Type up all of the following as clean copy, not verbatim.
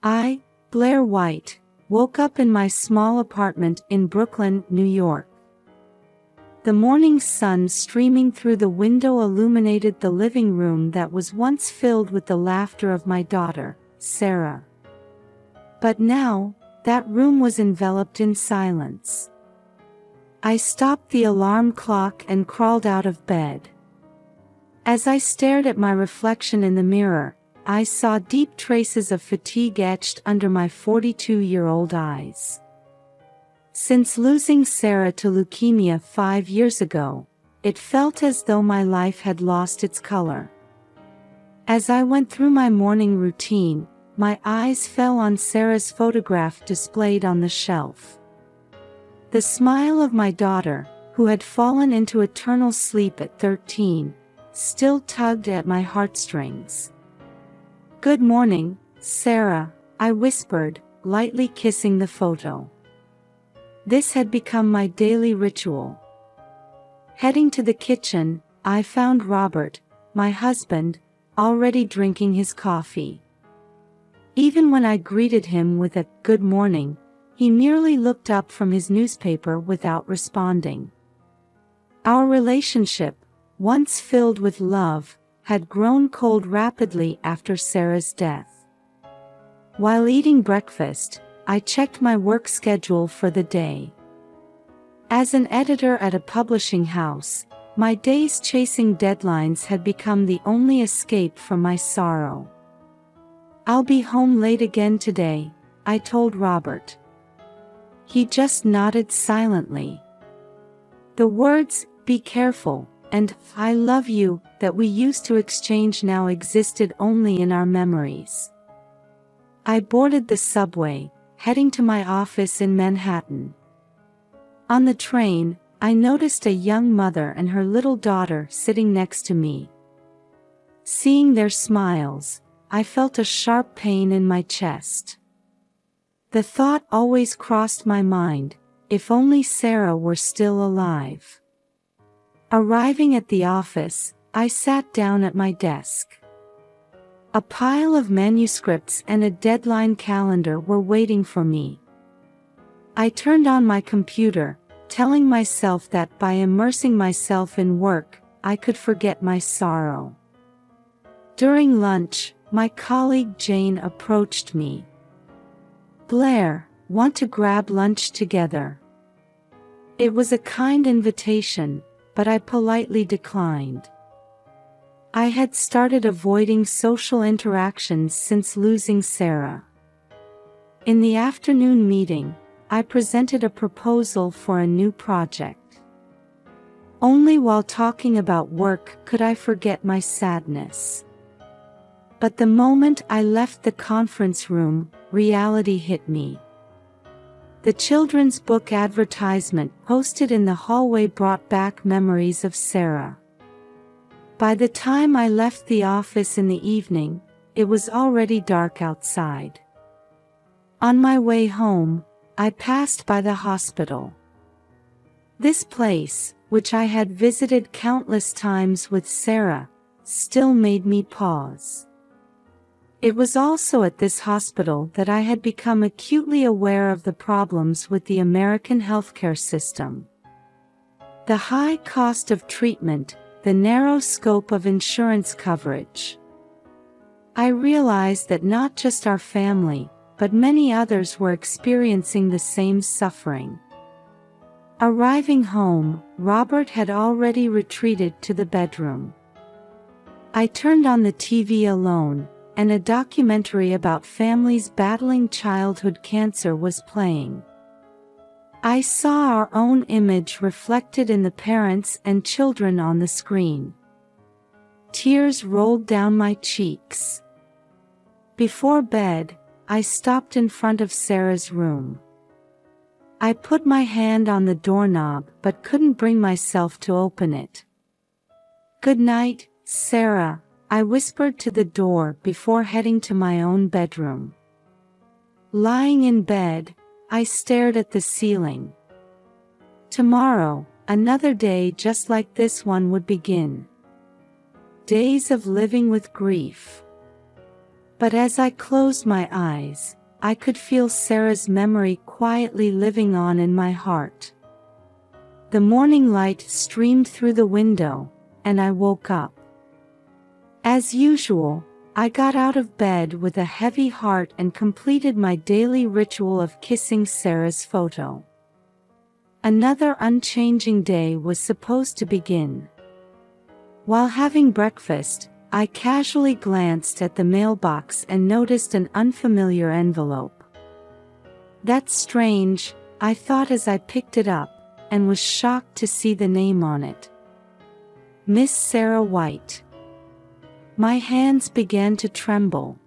I, Blair White, woke up in my small apartment in Brooklyn, New York. The morning sun streaming through the window illuminated the living room that was once filled with the laughter of my daughter, Sarah. But now, that room was enveloped in silence. I stopped the alarm clock and crawled out of bed. As I stared at my reflection in the mirror, I saw deep traces of fatigue etched under my 42-year-old eyes. Since losing Sarah to leukemia 5 years ago, it felt as though my life had lost its color. As I went through my morning routine, my eyes fell on Sarah's photograph displayed on the shelf. The smile of my daughter, who had fallen into eternal sleep at 13, still tugged at my heartstrings. "Good morning, Sarah," I whispered, lightly kissing the photo. This had become my daily ritual. Heading to the kitchen, I found Robert, my husband, already drinking his coffee. Even when I greeted him with a "good morning," he merely looked up from his newspaper without responding. Our relationship, once filled with love, had grown cold rapidly after Sarah's death. While eating breakfast, I checked my work schedule for the day. As an editor at a publishing house, my days chasing deadlines had become the only escape from my sorrow. "I'll be home late again today," I told Robert. He just nodded silently. The words, "be careful," and "I love you," that we used to exchange now existed only in our memories. I boarded the subway, heading to my office in Manhattan. On the train, I noticed a young mother and her little daughter sitting next to me. Seeing their smiles, I felt a sharp pain in my chest. The thought always crossed my mind, if only Sarah were still alive. Arriving at the office, I sat down at my desk. A pile of manuscripts and a deadline calendar were waiting for me. I turned on my computer, telling myself that by immersing myself in work, I could forget my sorrow. During lunch, my colleague Jane approached me. "Blair, want to grab lunch together?" It was a kind invitation, but I politely declined. I had started avoiding social interactions since losing Sarah. In the afternoon meeting, I presented a proposal for a new project. Only while talking about work could I forget my sadness. But the moment I left the conference room, reality hit me. The children's book advertisement posted in the hallway brought back memories of Sarah. By the time I left the office in the evening, it was already dark outside. On my way home, I passed by the hospital. This place, which I had visited countless times with Sarah, still made me pause. It was also at this hospital that I had become acutely aware of the problems with the American healthcare system. The high cost of treatment, the narrow scope of insurance coverage. I realized that not just our family, but many others were experiencing the same suffering. Arriving home, Robert had already retreated to the bedroom. I turned on the TV alone, and a documentary about families battling childhood cancer was playing. I saw our own image reflected in the parents and children on the screen. Tears rolled down my cheeks. Before bed, I stopped in front of Sarah's room. I put my hand on the doorknob but couldn't bring myself to open it. "Good night, Sarah," I whispered to the door before heading to my own bedroom. Lying in bed, I stared at the ceiling. Tomorrow, another day just like this one would begin. Days of living with grief. But as I closed my eyes, I could feel Sarah's memory quietly living on in my heart. The morning light streamed through the window, and I woke up. As usual, I got out of bed with a heavy heart and completed my daily ritual of kissing Sarah's photo. Another unchanging day was supposed to begin. While having breakfast, I casually glanced at the mailbox and noticed an unfamiliar envelope. "That's strange," I thought as I picked it up, and was shocked to see the name on it. Miss Sarah White. My hands began to tremble.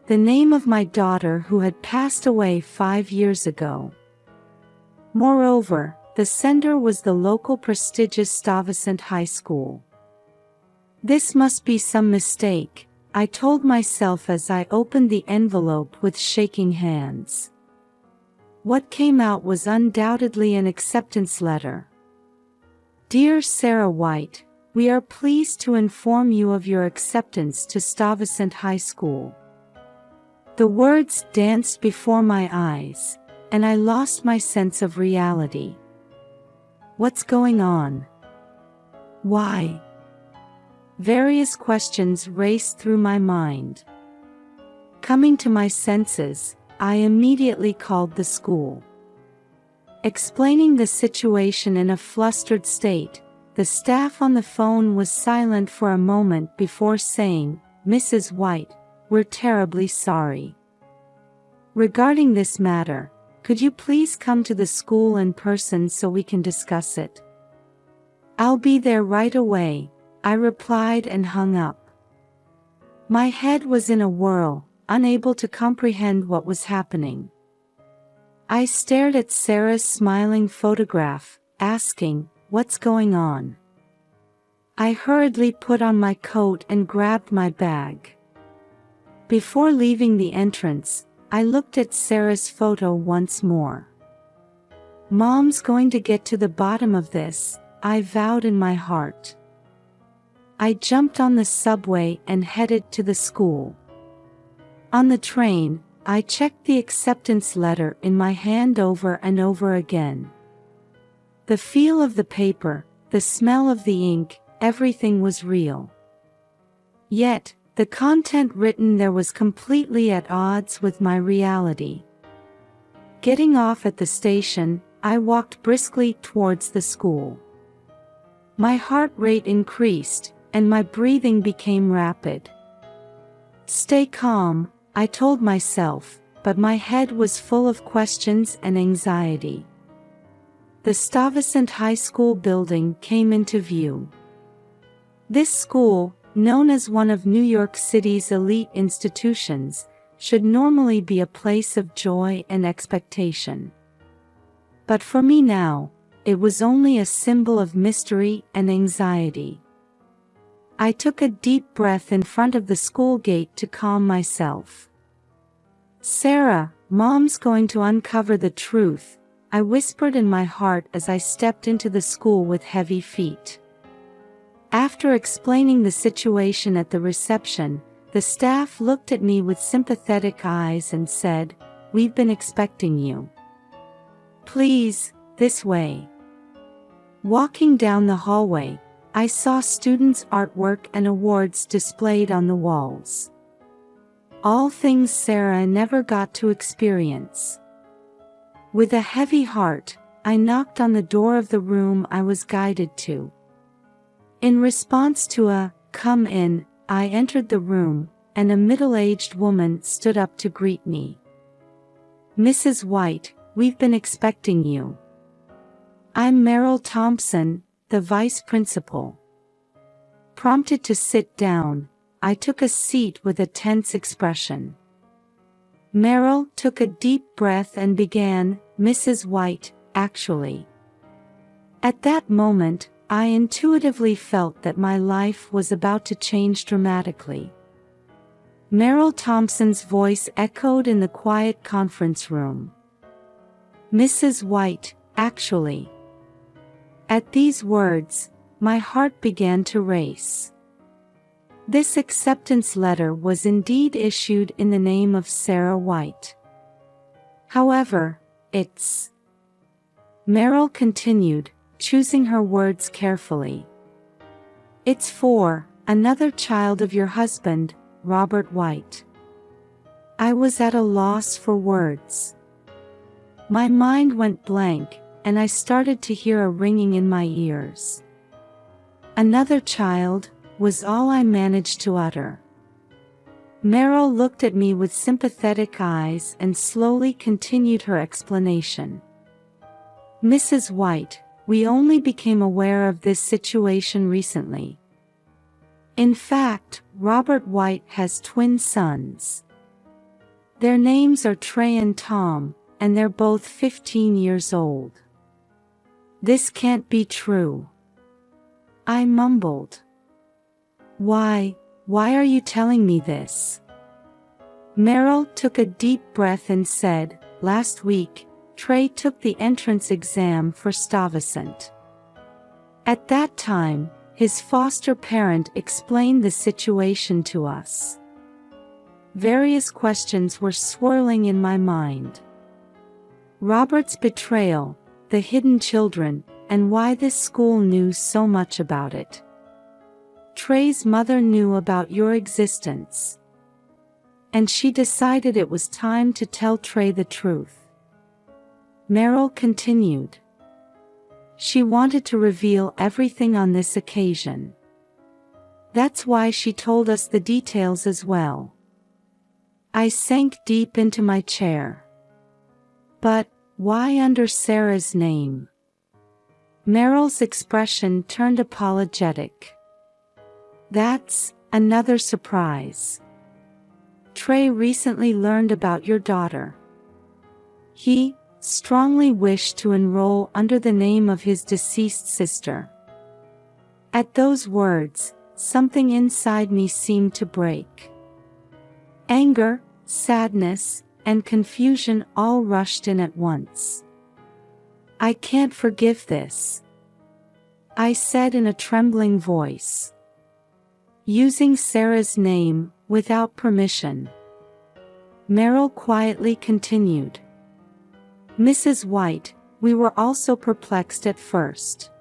The name of my daughter who had passed away 5 years ago. Moreover, the sender was the local prestigious Stuyvesant High School. This must be some mistake, I told myself as I opened the envelope with shaking hands. What came out was undoubtedly an acceptance letter. "Dear Sarah White, we are pleased to inform you of your acceptance to Stuyvesant High School." The words danced before my eyes, and I lost my sense of reality. What's going on? Why? Various questions raced through my mind. Coming to my senses, I immediately called the school. Explaining the situation in a flustered state, the staff on the phone was silent for a moment before saying, "Mrs. White, we're terribly sorry. Regarding this matter, could you please come to the school in person so we can discuss it?" "I'll be there right away," I replied and hung up. My head was in a whirl, unable to comprehend what was happening. I stared at Sarah's smiling photograph, asking, "What's going on?" I hurriedly put on my coat and grabbed my bag. Before leaving the entrance, I looked at Sarah's photo once more. "Mom's going to get to the bottom of this," I vowed in my heart. I jumped on the subway and headed to the school. On the train, I checked the acceptance letter in my hand over and over again. The feel of the paper, the smell of the ink, everything was real. Yet, the content written there was completely at odds with my reality. Getting off at the station, I walked briskly towards the school. My heart rate increased, and my breathing became rapid. "Stay calm," I told myself, but my head was full of questions and anxiety. The Stuyvesant High School building came into view. This school, known as one of New York City's elite institutions, should normally be a place of joy and expectation. But for me now, it was only a symbol of mystery and anxiety. I took a deep breath in front of the school gate to calm myself. "Sarah, Mom's going to uncover the truth," I whispered in my heart as I stepped into the school with heavy feet. After explaining the situation at the reception, the staff looked at me with sympathetic eyes and said, "We've been expecting you. Please, this way." Walking down the hallway, I saw students' artwork and awards displayed on the walls. All things Sarah never got to experience. With a heavy heart, I knocked on the door of the room I was guided to. In response to a "Come in," I entered the room, and a middle-aged woman stood up to greet me. "Mrs. White, we've been expecting you." "I'm Meryl Thompson, the vice principal." Prompted to sit down, I took a seat with a tense expression. Meryl took a deep breath and began, "Mrs. White, actually." At that moment, I intuitively felt that my life was about to change dramatically. Meryl Thompson's voice echoed in the quiet conference room. "Mrs. White, actually." At these words, my heart began to race. This acceptance letter was indeed issued in the name of Sarah White. However, it's... Meryl continued, choosing her words carefully. It's for another child of your husband, Robert White. I was at a loss for words. My mind went blank, and I started to hear a ringing in my ears. Another child, was all I managed to utter. Meryl looked at me with sympathetic eyes and slowly continued her explanation. Mrs. White, we only became aware of this situation recently. In fact, Robert White has twin sons. Their names are Trey and Tom, and they're both 15 years old. This can't be true. I mumbled. Why are you telling me this? Meryl took a deep breath and said, last week, Trey took the entrance exam for Stuyvesant. At that time, his foster parent explained the situation to us. Various questions were swirling in my mind. Robert's betrayal, the hidden children, and why this school knew so much about it. Trey's mother knew about your existence. And she decided it was time to tell Trey the truth. Meryl continued. She wanted to reveal everything on this occasion. That's why she told us the details as well. I sank deep into my chair. But, why under Sarah's name? Meryl's expression turned apologetic. That's another surprise. Trey recently learned about your daughter. He strongly wished to enroll under the name of his deceased sister. At those words, something inside me seemed to break. Anger, sadness, and confusion all rushed in at once. I can't forgive this, I said in a trembling voice. Using Sarah's name, without permission. Meryl quietly continued. Mrs. White, we were also perplexed at first.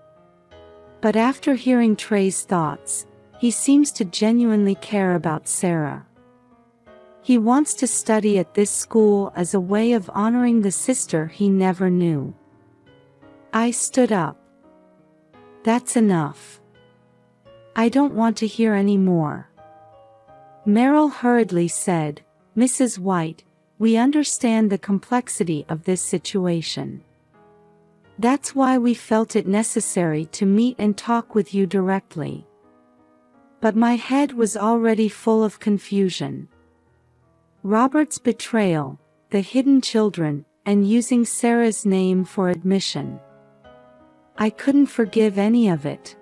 But after hearing Trey's thoughts, he seems to genuinely care about Sarah. He wants to study at this school as a way of honoring the sister he never knew. I stood up. That's enough. I don't want to hear any more. Meryl hurriedly said, Mrs. White, we understand the complexity of this situation. That's why we felt it necessary to meet and talk with you directly. But my head was already full of confusion. Robert's betrayal, the hidden children, and using Sarah's name for admission. I couldn't forgive any of it.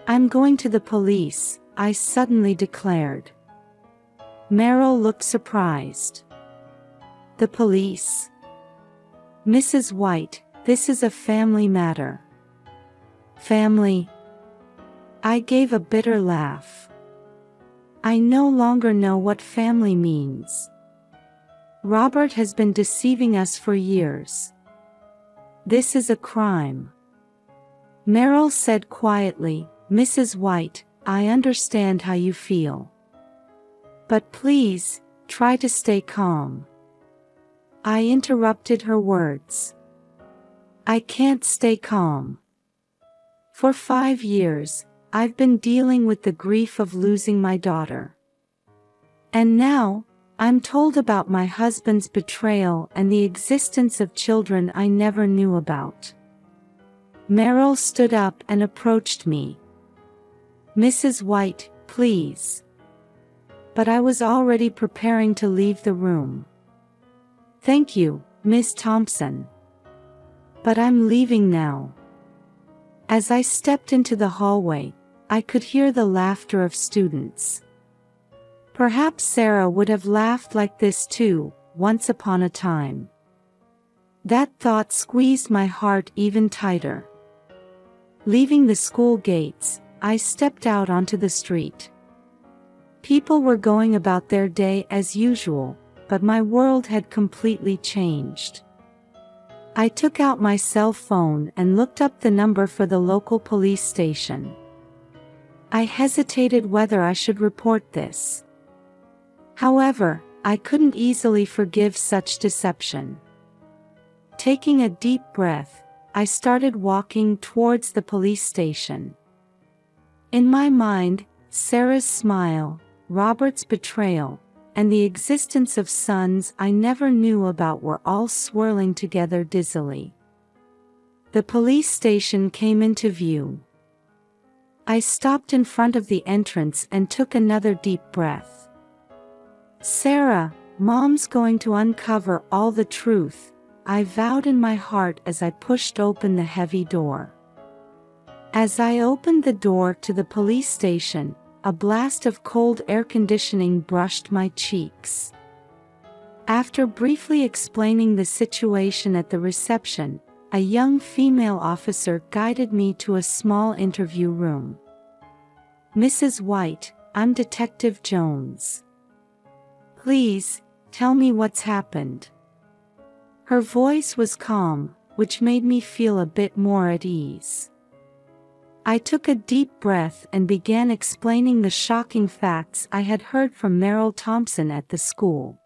I'm going to the police, I suddenly declared. Meryl looked surprised. The police? Mrs. White, this is a family matter. Family? I gave a bitter laugh. I no longer know what family means. Robert has been deceiving us for years. This is a crime. Meryl said quietly, Mrs. White, I understand how you feel. But please, try to stay calm. I interrupted her words. I can't stay calm. For 5 years, I've been dealing with the grief of losing my daughter. And now, I'm told about my husband's betrayal and the existence of children I never knew about. Meryl stood up and approached me. Mrs. White, please. But I was already preparing to leave the room. Thank you, Miss Thompson. But I'm leaving now. As I stepped into the hallway, I could hear the laughter of students. Perhaps Sarah would have laughed like this too, once upon a time. That thought squeezed my heart even tighter. Leaving the school gates, I stepped out onto the street. People were going about their day as usual, but my world had completely changed. I took out my cell phone and looked up the number for the local police station. I hesitated whether I should report this. However, I couldn't easily forgive such deception. Taking a deep breath, I started walking towards the police station. In my mind, Sarah's smile, Robert's betrayal, and the existence of sons I never knew about were all swirling together dizzily. The police station came into view. I stopped in front of the entrance and took another deep breath. "Sarah, Mom's going to uncover all the truth," I vowed in my heart as I pushed open the heavy door. As I opened the door to the police station, a blast of cold air conditioning brushed my cheeks. After briefly explaining the situation at the reception, a young female officer guided me to a small interview room. "Mrs. White, I'm Detective Jones. Please, tell me what's happened." Her voice was calm, which made me feel a bit more at ease. I took a deep breath and began explaining the shocking facts I had heard from Meryl Thompson at the school.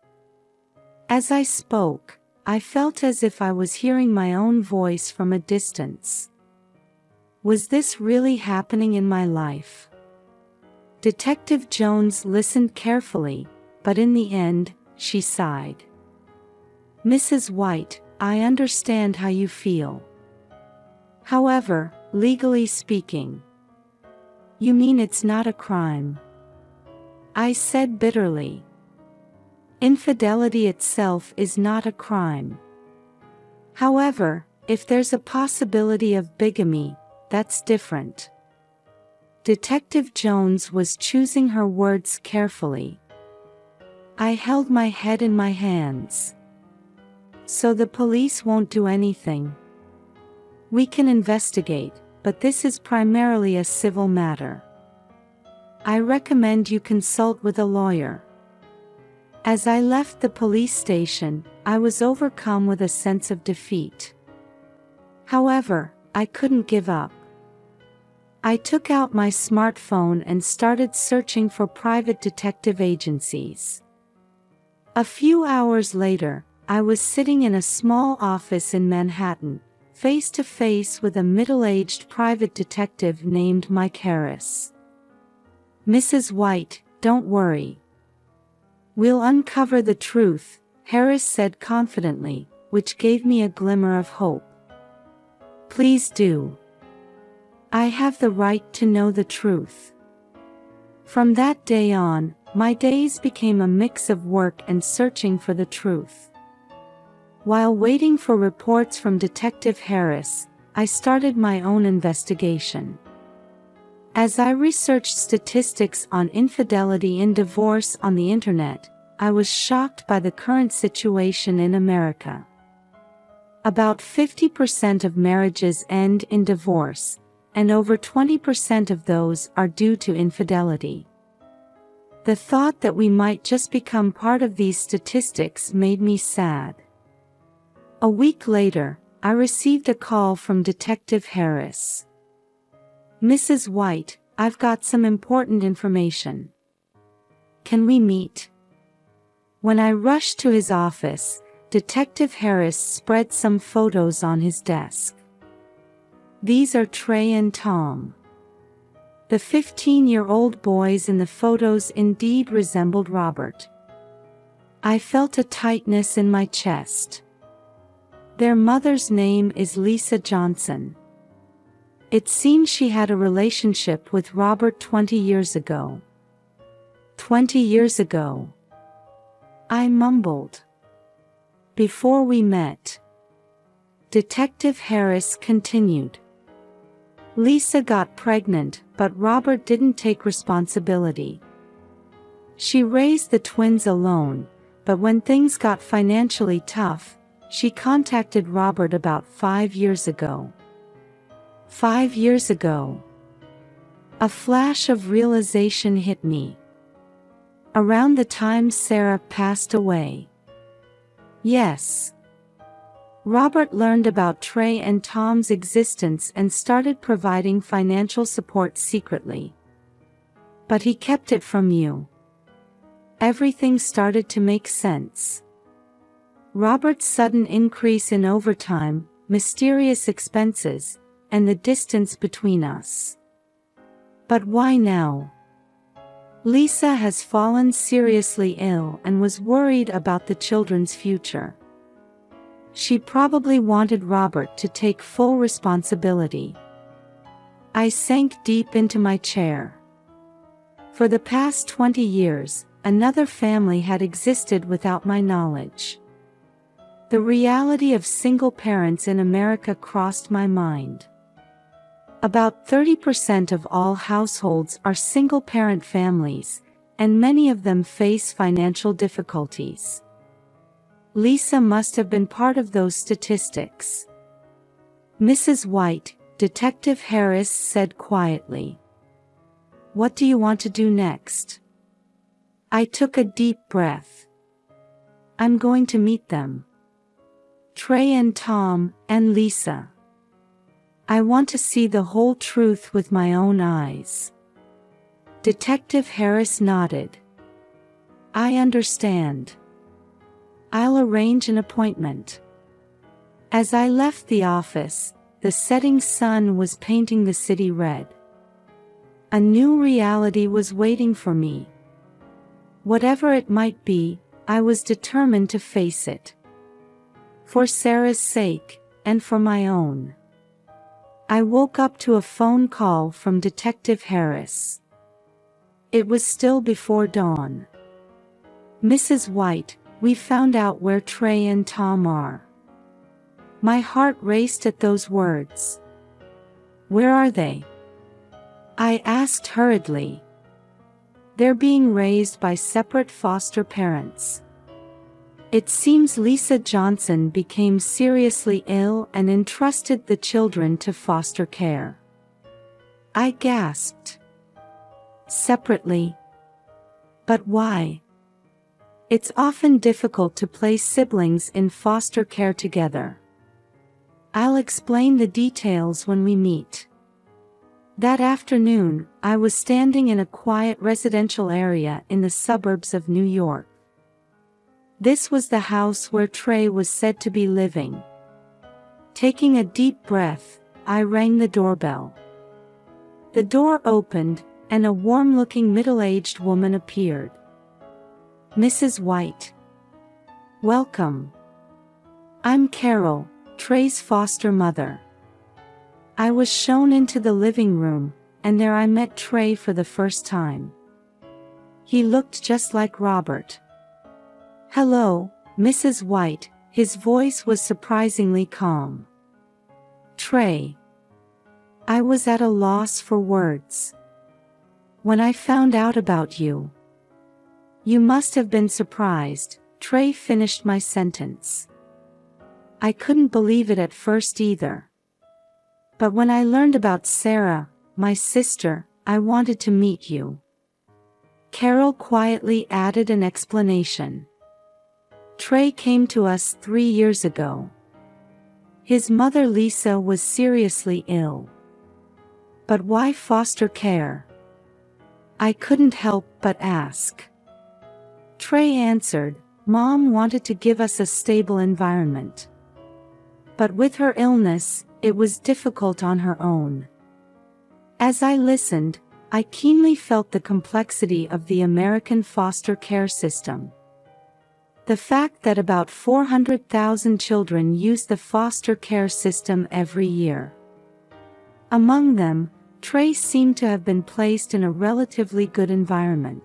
As I spoke, I felt as if I was hearing my own voice from a distance. Was this really happening in my life? Detective Jones listened carefully, but in the end, she sighed. "Mrs. White, I understand how you feel. However, legally speaking." "You mean it's not a crime?" I said bitterly. "Infidelity itself is not a crime. However, if there's a possibility of bigamy, that's different." Detective Jones was choosing her words carefully. I held my head in my hands. "So the police won't do anything?" "We can investigate, but this is primarily a civil matter. I recommend you consult with a lawyer." As I left the police station, I was overcome with a sense of defeat. However, I couldn't give up. I took out my smartphone and started searching for private detective agencies. A few hours later, I was sitting in a small office in Manhattan, face to face with a middle-aged private detective named Mike Harris. "Mrs. White, don't worry. We'll uncover the truth," Harris said confidently, which gave me a glimmer of hope. "Please do. I have the right to know the truth." From that day on, my days became a mix of work and searching for the truth. While waiting for reports from Detective Harris, I started my own investigation. As I researched statistics on infidelity and divorce on the internet, I was shocked by the current situation in America. About 50% of marriages end in divorce, and over 20% of those are due to infidelity. The thought that we might just become part of these statistics made me sad. A week later, I received a call from Detective Harris. "Mrs. White, I've got some important information. Can we meet?" When I rushed to his office, Detective Harris spread some photos on his desk. These are Trey and Tom. The 15-year-old boys in the photos indeed resembled Robert. I felt a tightness in my chest. Their mother's name is Lisa Johnson. It seems she had a relationship with Robert 20 years ago. 20 years ago. I mumbled. Before we met. Detective Harris continued. Lisa got pregnant, but Robert didn't take responsibility. She raised the twins alone, but when things got financially tough, she contacted Robert about 5 years ago. 5 years ago. A flash of realization hit me. Around the time Sarah passed away. Yes. Robert learned about Trey and Tom's existence and started providing financial support secretly. But he kept it from you. Everything started to make sense. Robert's sudden increase in overtime, mysterious expenses, and the distance between us. But why now? Lisa has fallen seriously ill and was worried about the children's future. She probably wanted Robert to take full responsibility. I sank deep into my chair. For the past 20 years, another family had existed without my knowledge. The reality of single parents in America crossed my mind. About 30% of all households are single-parent families, and many of them face financial difficulties. Lisa must have been part of those statistics. Mrs. White, Detective Harris said quietly. What do you want to do next? I took a deep breath. I'm going to meet them. Trey and Tom, and Lisa. I want to see the whole truth with my own eyes. Detective Harris nodded. I understand. I'll arrange an appointment. As I left the office, the setting sun was painting the city red. A new reality was waiting for me. Whatever it might be, I was determined to face it. For Sarah's sake, and for my own. I woke up to a phone call from Detective Harris. It was still before dawn. Mrs. White, we found out where Trey and Tom are. My heart raced at those words. Where are they? I asked hurriedly. They're being raised by separate foster parents. It seems Lisa Johnson became seriously ill and entrusted the children to foster care. I gasped. Separately? But why? It's often difficult to place siblings in foster care together. I'll explain the details when we meet. That afternoon, I was standing in a quiet residential area in the suburbs of New York. This was the house where Trey was said to be living. Taking a deep breath, I rang the doorbell. The door opened, and a warm-looking middle-aged woman appeared. Mrs. White. Welcome. I'm Carol, Trey's foster mother. I was shown into the living room, and there I met Trey for the first time. He looked just like Robert. Hello, Mrs. White, his voice was surprisingly calm. Trey. I was at a loss for words. When I found out about you. You must have been surprised, Trey finished my sentence. I couldn't believe it at first either. But when I learned about Sarah, my sister, I wanted to meet you. Carol quietly added an explanation. Trey came to us 3 years ago. His mother Lisa was seriously ill. But why foster care? I couldn't help but ask. Trey answered, Mom wanted to give us a stable environment. But with her illness, it was difficult on her own. As I listened, I keenly felt the complexity of the American foster care system. The fact that about 400,000 children use the foster care system every year. Among them, Trey seemed to have been placed in a relatively good environment.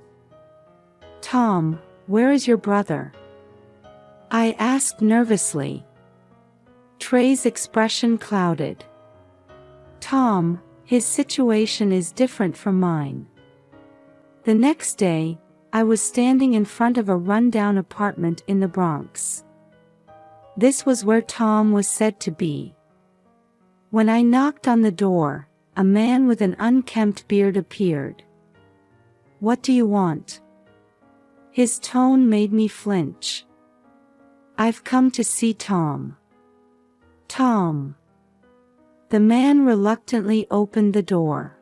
Tom, where is your brother? I asked nervously. Trey's expression clouded. Tom, his situation is different from mine. The next day, I was standing in front of a rundown apartment in the Bronx. This was where Tom was said to be. When I knocked on the door, a man with an unkempt beard appeared. What do you want? His tone made me flinch. "I've come to see Tom." "Tom." The man reluctantly opened the door.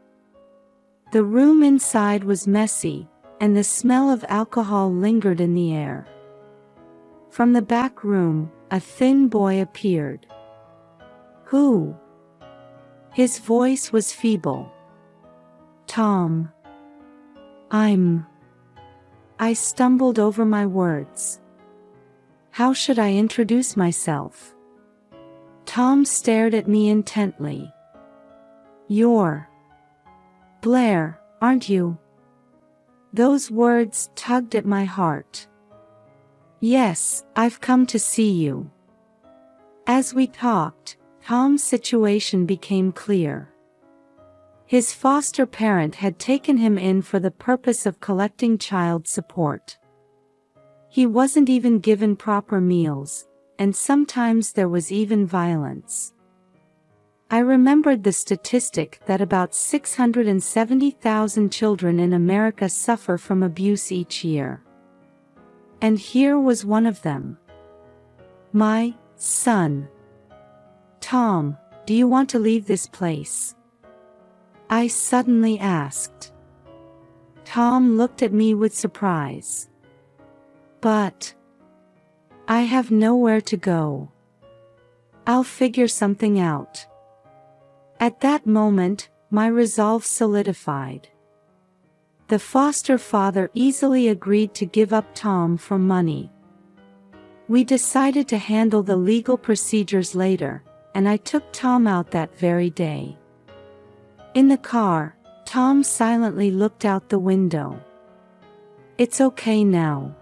The room inside was messy, and the smell of alcohol lingered in the air. From the back room, a thin boy appeared. "Who?" His voice was feeble. "Tom." I stumbled over my words. How should I introduce myself? Tom stared at me intently. "You're Blair, aren't you?" Those words tugged at my heart. "Yes, I've come to see you." As we talked, Tom's situation became clear. His foster parent had taken him in for the purpose of collecting child support. He wasn't even given proper meals, and sometimes there was even violence. I remembered the statistic that about 670,000 children in America suffer from abuse each year. And here was one of them. My son. "Tom, do you want to leave this place?" I suddenly asked. Tom looked at me with surprise. "But I have nowhere to go. I'll figure something out." At that moment, my resolve solidified. The foster father easily agreed to give up Tom for money. We decided to handle the legal procedures later, and I took Tom out that very day. In the car, Tom silently looked out the window. "It's okay now."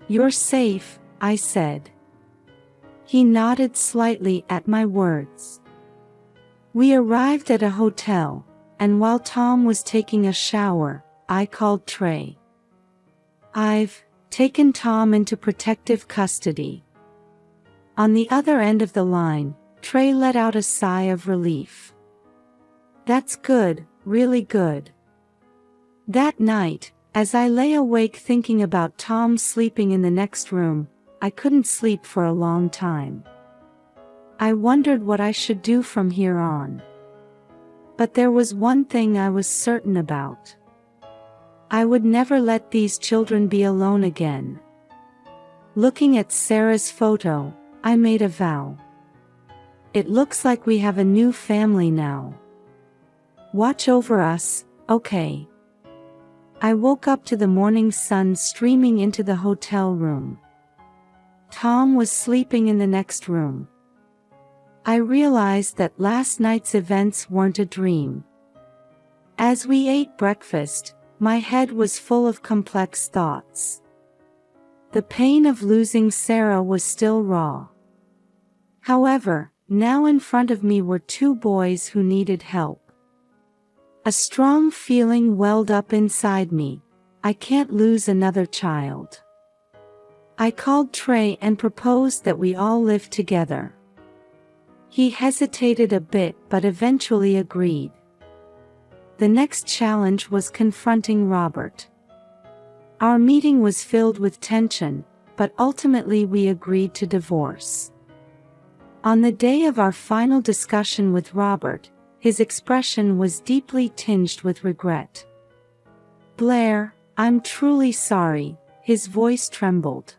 "You're safe," I said. He nodded slightly at my words. We arrived at a hotel, and while Tom was taking a shower, I called Trey. "I've taken Tom into protective custody." On the other end of the line, Trey let out a sigh of relief. "That's good, really good." That night, as I lay awake thinking about Tom sleeping in the next room, I couldn't sleep for a long time. I wondered what I should do from here on. But there was one thing I was certain about. I would never let these children be alone again. Looking at Sarah's photo, I made a vow. It looks like we have a new family now. Watch over us, okay? I woke up to the morning sun streaming into the hotel room. Tom was sleeping in the next room. I realized that last night's events weren't a dream. As we ate breakfast, my head was full of complex thoughts. The pain of losing Sarah was still raw. However, now in front of me were two boys who needed help. A strong feeling welled up inside me. I can't lose another child. I called Trey and proposed that we all live together. He hesitated a bit but eventually agreed. The next challenge was confronting Robert. Our meeting was filled with tension, but ultimately we agreed to divorce. On the day of our final discussion with Robert, his expression was deeply tinged with regret. "Blair, I'm truly sorry," his voice trembled.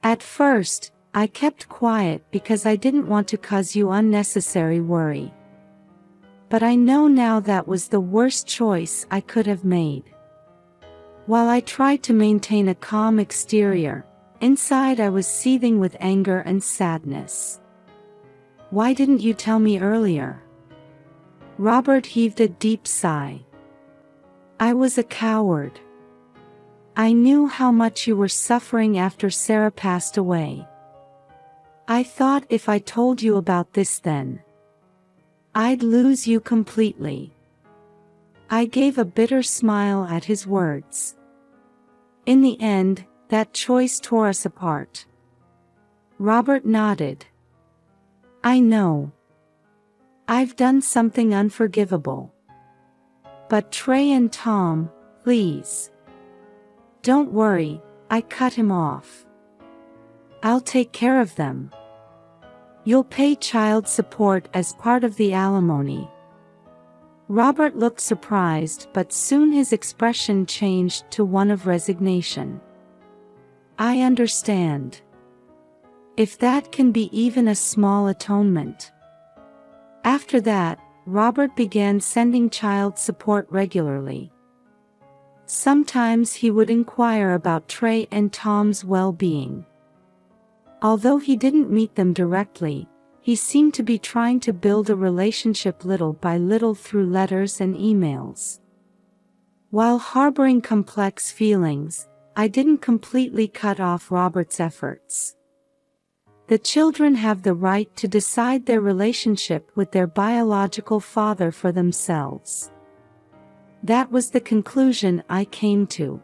"At first, I kept quiet because I didn't want to cause you unnecessary worry. But I know now that was the worst choice I could have made." While I tried to maintain a calm exterior, inside I was seething with anger and sadness. "Why didn't you tell me earlier?" Robert heaved a deep sigh. "I was a coward. I knew how much you were suffering after Sarah passed away. I thought if I told you about this then, I'd lose you completely." I gave a bitter smile at his words. In the end, that choice tore us apart. Robert nodded. "I know. I've done something unforgivable. But Trey and Tom, please. Don't worry, I cut him off. I'll take care of them. You'll pay child support as part of the alimony. Robert looked surprised, but soon his expression changed to one of resignation. I understand. If that can be even a small atonement. After that, Robert began sending child support regularly. Sometimes he would inquire about Trey and Tom's well-being. Although he didn't meet them directly, he seemed to be trying to build a relationship little by little through letters and emails. While harboring complex feelings, I didn't completely cut off Robert's efforts. The children have the right to decide their relationship with their biological father for themselves. That was the conclusion I came to.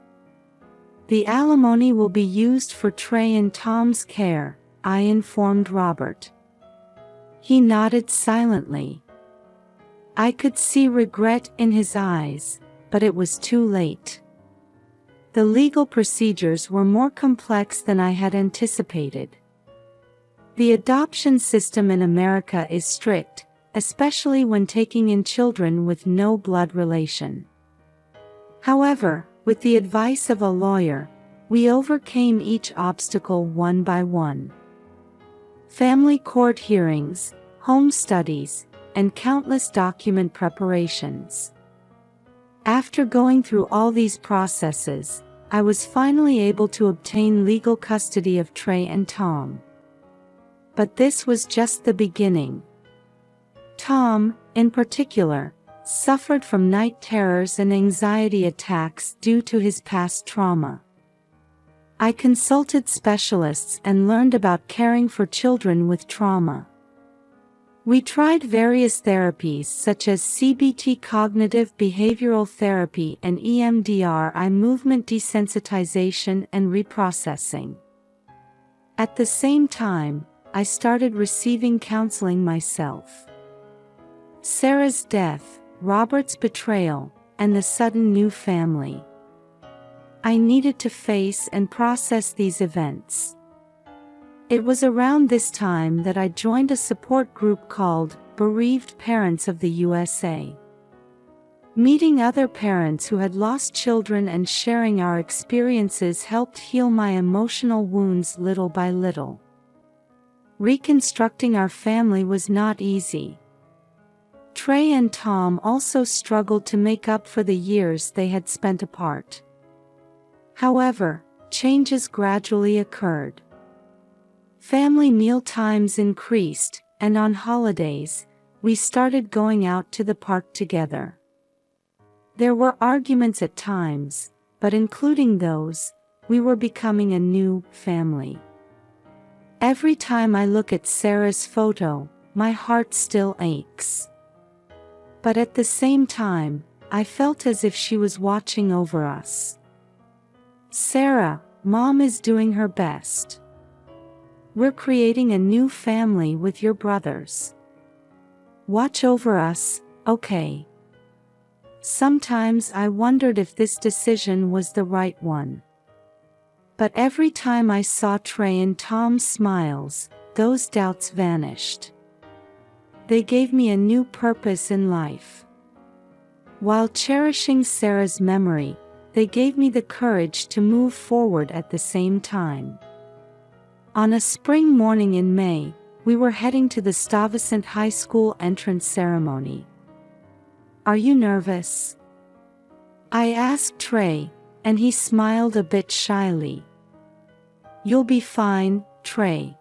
The alimony will be used for Trey and Tom's care, I informed Robert. He nodded silently. I could see regret in his eyes, but it was too late. The legal procedures were more complex than I had anticipated. The adoption system in America is strict, especially when taking in children with no blood relation. However, with the advice of a lawyer, we overcame each obstacle one by one. Family court hearings, home studies, and countless document preparations. After going through all these processes, I was finally able to obtain legal custody of Trey and Tom. But this was just the beginning. Tom, in particular, suffered from night terrors and anxiety attacks due to his past trauma. I consulted specialists and learned about caring for children with trauma. We tried various therapies such as CBT, cognitive behavioral therapy, and EMDR, eye movement desensitization and reprocessing. At the same time, I started receiving counseling myself. Sarah's death, Robert's betrayal, and the sudden new family. I needed to face and process these events. It was around this time that I joined a support group called Bereaved Parents of the USA. Meeting other parents who had lost children and sharing our experiences helped heal my emotional wounds little by little. Reconstructing our family was not easy. Trey and Tom also struggled to make up for the years they had spent apart. However, changes gradually occurred. Family meal times increased, and on holidays, we started going out to the park together. There were arguments at times, but including those, we were becoming a new family. Every time I look at Sarah's photo, my heart still aches. But at the same time, I felt as if she was watching over us. Sarah, Mom is doing her best. We're creating a new family with your brothers. Watch over us, okay? Sometimes I wondered if this decision was the right one. But every time I saw Trey and Tom's smiles, those doubts vanished. They gave me a new purpose in life. While cherishing Sarah's memory, they gave me the courage to move forward at the same time. On a spring morning in May, we were heading to the Stuyvesant High School entrance ceremony. Are you nervous? I asked Trey, and he smiled a bit shyly. You'll be fine, Trey.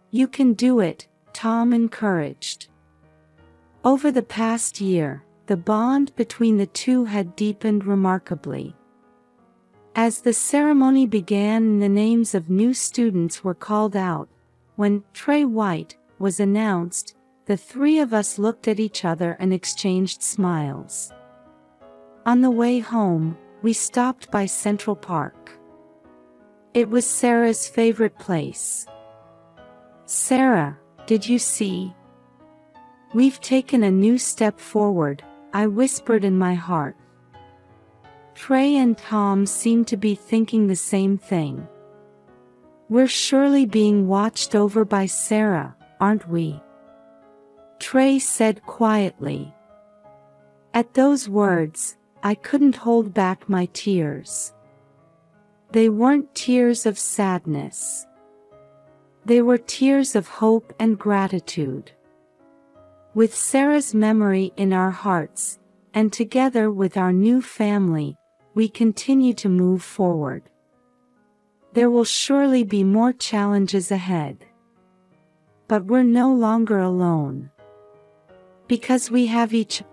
You can do it, Tom encouraged. Over the past year, the bond between the two had deepened remarkably. As the ceremony began and the names of new students were called out, when Trey White was announced, the three of us looked at each other and exchanged smiles. On the way home, we stopped by Central Park. It was Sarah's favorite place. Sarah, did you see? We've taken a new step forward, I whispered in my heart. Trey and Tom seem to be thinking the same thing. We're surely being watched over by Sarah, aren't we? Trey said quietly. At those words, I couldn't hold back my tears. They weren't tears of sadness. They were tears of hope and gratitude. With Sarah's memory in our hearts, and together with our new family, we continue to move forward. There will surely be more challenges ahead. But we're no longer alone. Because we have each